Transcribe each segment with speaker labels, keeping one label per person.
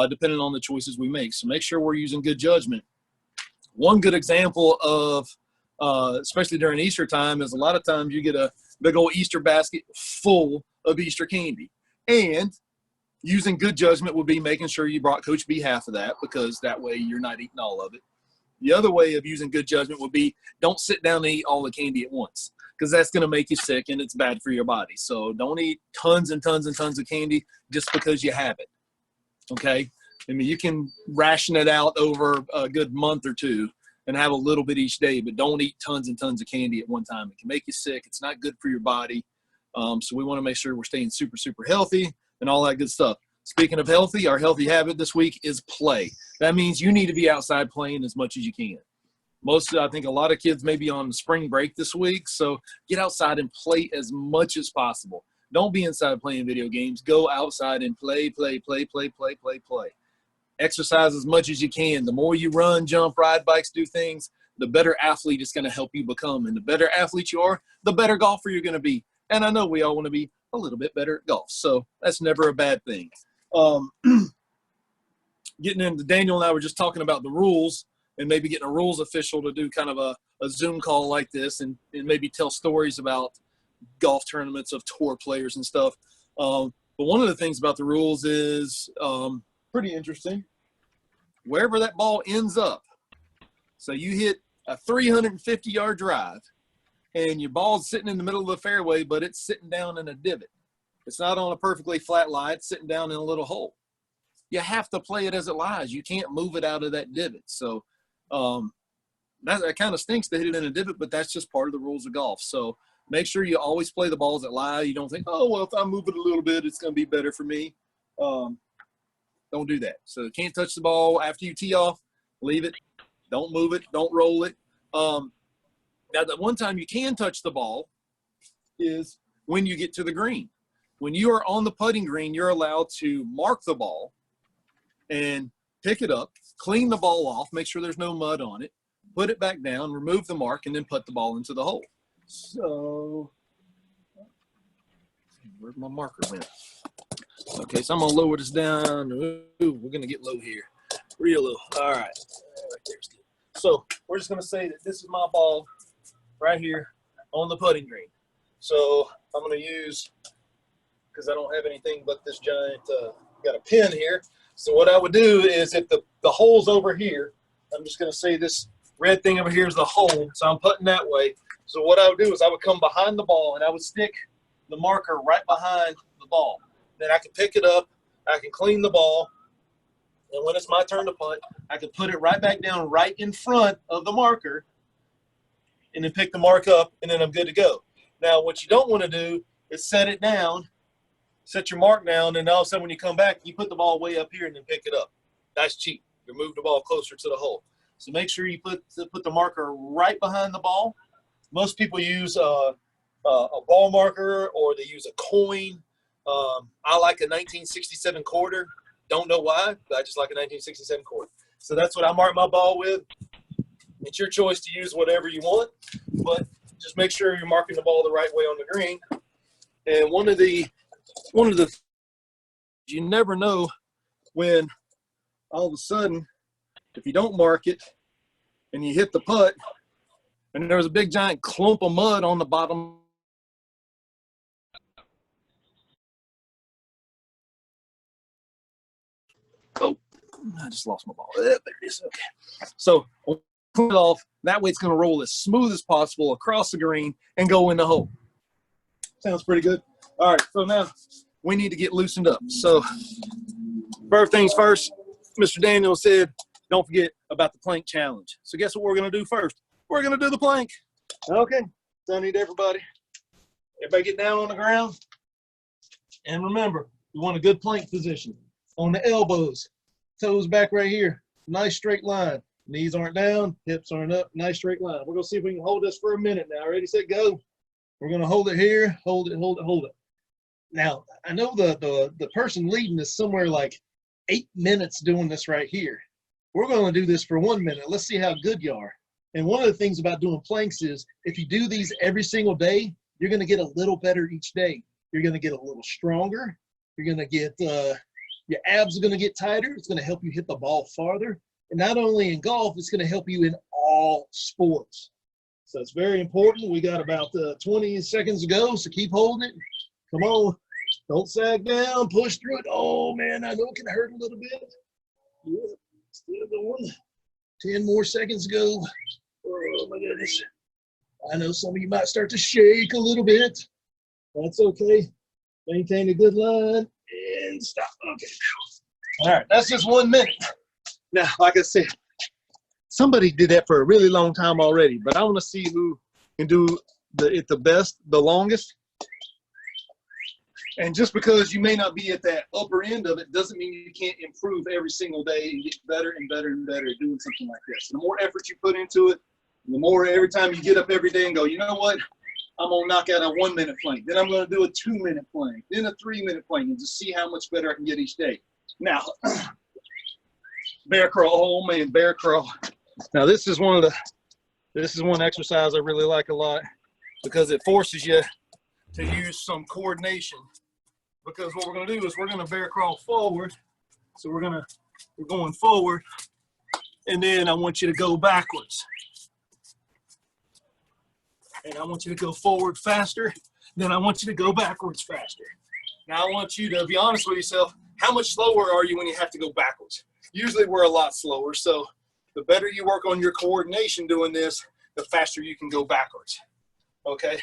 Speaker 1: depending on the choices we make. So make sure we're using good judgment. One good example of, especially during Easter time, is a lot of times you get a big old Easter basket full of Easter candy. And using good judgment would be making sure you brought Coach B half of that, because that way you're not eating all of it. The other way of using good judgment would be don't sit down and eat all the candy at once, because that's going to make you sick and it's bad for your body. So don't eat tons and tons and tons of candy just because you have it. Okay? I mean, you can ration it out over a good month or two and have a little bit each day, but don't eat tons and tons of candy at one time. It can make you sick. It's not good for your body. So we want to make sure we're staying super, super healthy and all that good stuff. Speaking of healthy, our healthy habit this week is play. That means you need to be outside playing as much as you can. I think a lot of kids may be on spring break this week, so get outside and play as much as possible. Don't be inside playing video games. Go outside and play. Exercise as much as you can. The more you run, jump, ride bikes, do things, the better athlete it's going to help you become. And the better athlete you are, the better golfer you're going to be. And I know we all want to be a little bit better at golf, so that's never a bad thing. Getting into, Daniel and I were just talking about the rules and maybe getting a rules official to do kind of a Zoom call like this and maybe tell stories about golf tournaments of tour players and stuff. But one of the things about the rules is pretty interesting. Wherever that ball ends up, so you hit a 350-yard drive and your ball's sitting in the middle of the fairway, but it's sitting down in a divot. It's not on a perfectly flat lie. It's sitting down in a little hole. You have to play it as it lies. You can't move it out of that divot. So that kind of stinks to hit it in a divot, but that's just part of the rules of golf. So make sure you always play the balls that lie. You don't think, oh, well, if I move it a little bit, it's going to be better for me. Don't do that. So you can't touch the ball after you tee off. Leave it. Don't move it. Don't roll it. Now, the one time you can touch the ball is when you get to the green. When you are on the putting green, you're allowed to mark the ball and pick it up, clean the ball off, make sure there's no mud on it, put it back down, remove the mark, and then put the ball into the hole. So, where'd my marker went? Okay, so I'm going to lower this down. Ooh, we're going to get low here. Real low. All right. Right there's good. So, we're just going to say that this is my ball right here on the putting green. So, I'm going to use, because I don't have anything but this giant, got a pin here. So what I would do is if the hole's over here, I'm just going to say this red thing over here is the hole. So I'm putting that way. So what I would do is I would come behind the ball and I would stick the marker right behind the ball. Then I can pick it up. I can clean the ball. And when it's my turn to putt, I can put it right back down right in front of the marker and then pick the mark up, and then I'm good to go. Now, what you don't want to do is set it down, set your mark down, and all of a sudden when you come back, you put the ball way up here and then pick it up. That's cheap. You move the ball closer to the hole. So make sure you put the marker right behind the ball. Most people use a ball marker, or they use a coin. I like a 1967 quarter. Don't know why, but I just like a 1967 quarter. So that's what I mark my ball with. It's your choice to use whatever you want, but just make sure you're marking the ball the right way on the green. And one of the you never know when all of a sudden, if you don't mark it and you hit the putt and there's a big giant clump of mud on the bottom. Oh, I just lost my ball. There it is. Okay. So clean it off. That way it's going to roll as smooth as possible across the green and go in the hole. Sounds pretty good. All right, so now we need to get loosened up. So first things first, Mr. Daniel said, don't forget about the plank challenge. So guess what we're going to do first? We're going to do the plank. Okay, so I need everybody get down on the ground. And remember, we want a good plank position. On the elbows, toes back right here. Nice straight line. Knees aren't down, hips aren't up. Nice straight line. We're going to see if we can hold this for a minute now. Ready, set, go. We're going to hold it here. Hold it, hold it, hold it. Now, I know the person leading is somewhere like 8 minutes doing this right here. We're going to do this for 1 minute. Let's see how good you are. And one of the things about doing planks is if you do these every single day, you're going to get a little better each day. You're going to get a little stronger. You're going to get Your abs are going to get tighter. It's going to help you hit the ball farther. And not only in golf, it's going to help you in all sports. So it's very important. We got about 20 seconds to go, so keep holding it. Come on. Don't sag down. Push through it. Oh, man, I know it can hurt a little bit. Yeah, still going. 10 more seconds to go. Oh, my goodness. I know some of you might start to shake a little bit. That's okay. Maintain a good line and stop. Okay. All right, that's just 1 minute. Now, like I said, somebody did that for a really long time already, but I want to see who can do it the best, the longest. And just because you may not be at that upper end of it doesn't mean you can't improve every single day and get better and better and better at doing something like this. And the more effort you put into it, the more every time you get up every day and go, you know what? I'm going to knock out a 1 minute plank. Then I'm going to do a 2 minute plank. Then a 3 minute plank and just see how much better I can get each day. Now, bear crawl. Oh, man, bear crawl. Now, this is one exercise I really like a lot because it forces you to use some coordination. Because what we're going to do is we're going to bear crawl forward. So we're going forward, and then I want you to go backwards. And I want you to go forward faster. Then I want you to go backwards faster. Now I want you to be honest with yourself. How much slower are you when you have to go backwards? Usually we're a lot slower. So the better you work on your coordination doing this, the faster you can go backwards. Okay.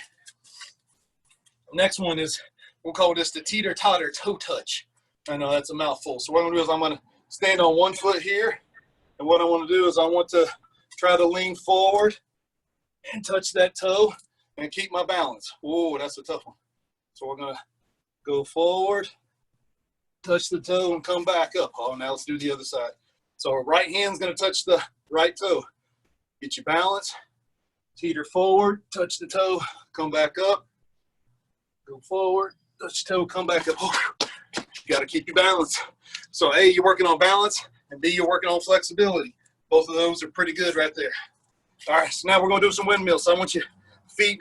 Speaker 1: Next one is, we'll call this the Teeter Totter toe touch. I know that's a mouthful. So what I'm going to do is I'm going to stand on 1 foot here. And what I want to do is I want to try to lean forward and touch that toe and keep my balance. Whoa, that's a tough one. So we're going to go forward, touch the toe, and come back up. Oh, now let's do the other side. So our right hand's going to touch the right toe. Get your balance. Teeter forward, touch the toe, come back up. Go forward, touch the toe, come back up. Oh, you got to keep your balance. So A, you're working on balance, and B, you're working on flexibility. Both of those are pretty good right there. All right, so now we're going to do some windmills. So I want your feet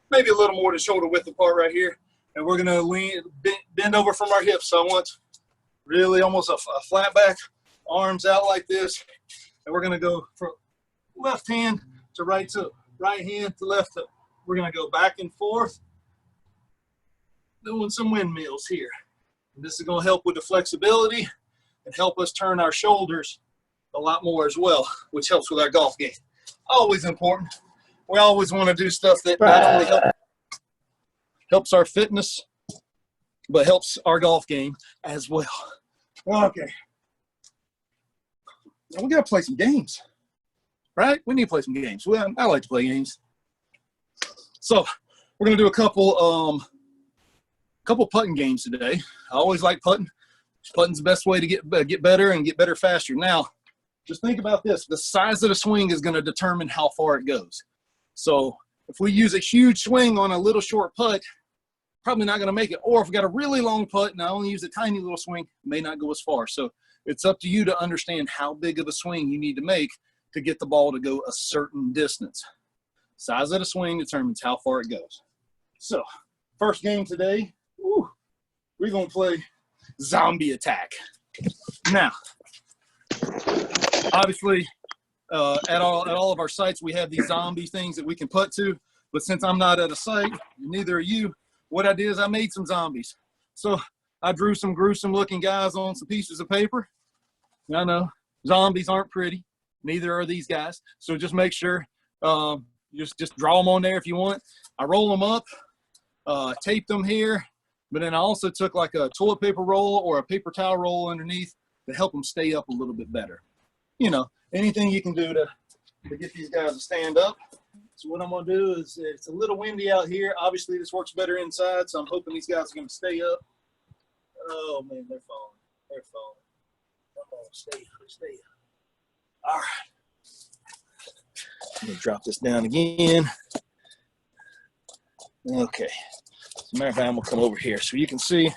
Speaker 1: maybe a little more than shoulder width apart right here. And we're going to bend over from our hips. So I want really almost a flat back, arms out like this. And we're going to go from left hand to right toe, right hand to left toe. We're going to go back and forth, doing some windmills here. And this is going to help with the flexibility and help us turn our shoulders a lot more as well, which helps with our golf game. Always important. We always want to do stuff that not only helps our fitness, but helps our golf game as well. Okay. Now we got to play some games, right? We need to play some games. Well, I like to play games. So we're going to do a couple putting games today. I always like putting. Putting's the best way to get better and get better faster. Now, just think about this. The size of the swing is going to determine how far it goes. So if we use a huge swing on a little short putt, probably not going to make it. Or if we got a really long putt and I only use a tiny little swing, it may not go as far. So it's up to you to understand how big of a swing you need to make to get the ball to go a certain distance. Size of the swing determines how far it goes. So first game today, we're going to play zombie attack. Now, obviously, at all of our sites, we have these zombie things that we can put to. But since I'm not at a site, and neither are you, what I did is I made some zombies. So I drew some gruesome-looking guys on some pieces of paper. I know zombies aren't pretty. Neither are these guys. So just make sure just draw them on there if you want. I roll them up, tape them here. But then I also took like a toilet paper roll or a paper towel roll underneath to help them stay up a little bit better. You know, anything you can do to get these guys to stand up. So what I'm going to do is, it's a little windy out here. Obviously, this works better inside, so I'm hoping these guys are going to stay up. Oh, man, they're falling. They're falling. Come on, stay up. All right. I'm going to drop this down again. Okay. As a matter of fact, I'm going to come over here. So you can see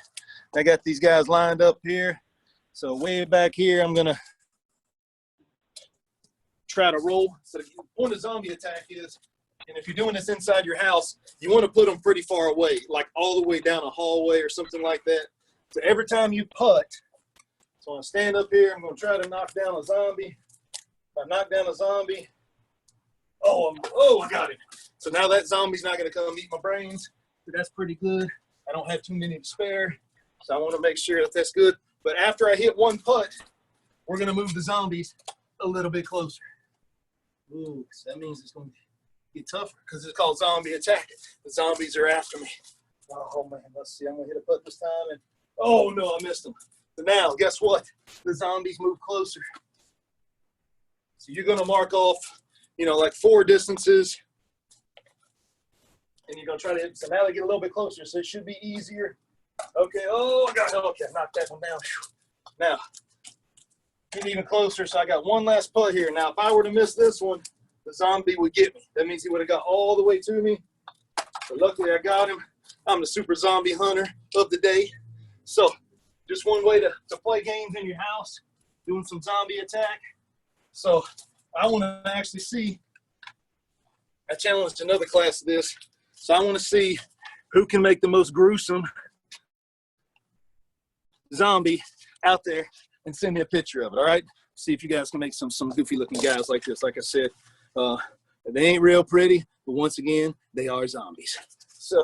Speaker 1: I got these guys lined up here. So way back here, I'm going to try to roll. So the point of zombie attack is, and if you're doing this inside your house, you want to put them pretty far away, like all the way down a hallway or something like that. So every time you putt, So I'm gonna stand up here. I'm gonna try to knock down a zombie. If I knock down a zombie, I got it. So now that zombie's not gonna come eat my brains. So that's pretty good. I don't have too many to spare. So I wanna make sure that that's good. But after I hit one putt, we're gonna move the zombies a little bit closer. Ooh, so that means it's gonna get tougher because it's called zombie attack. The zombies are after me. Oh man, let's see. I'm gonna hit a putt this time, and oh no, I missed them. So now, guess what? The zombies move closer. So you're gonna mark off, like 4 distances, and you're gonna try to hit. So now they get a little bit closer, so it should be easier. Okay. Oh, I got it. Okay, knock that one down. Now, get even closer. So I got one last putt here. Now, if I were to miss this one, the zombie would get me. That means he would have got all the way to me. But luckily, I got him. I'm the super zombie hunter of the day. So just one way to play games in your house, doing some zombie attack. So I want to actually see, I challenged another class of this. So I want to see who can make the most gruesome zombie out there and send me a picture of it, all right? See if you guys can make some goofy looking guys like this. Like I said, they ain't real pretty, but once again, they are zombies.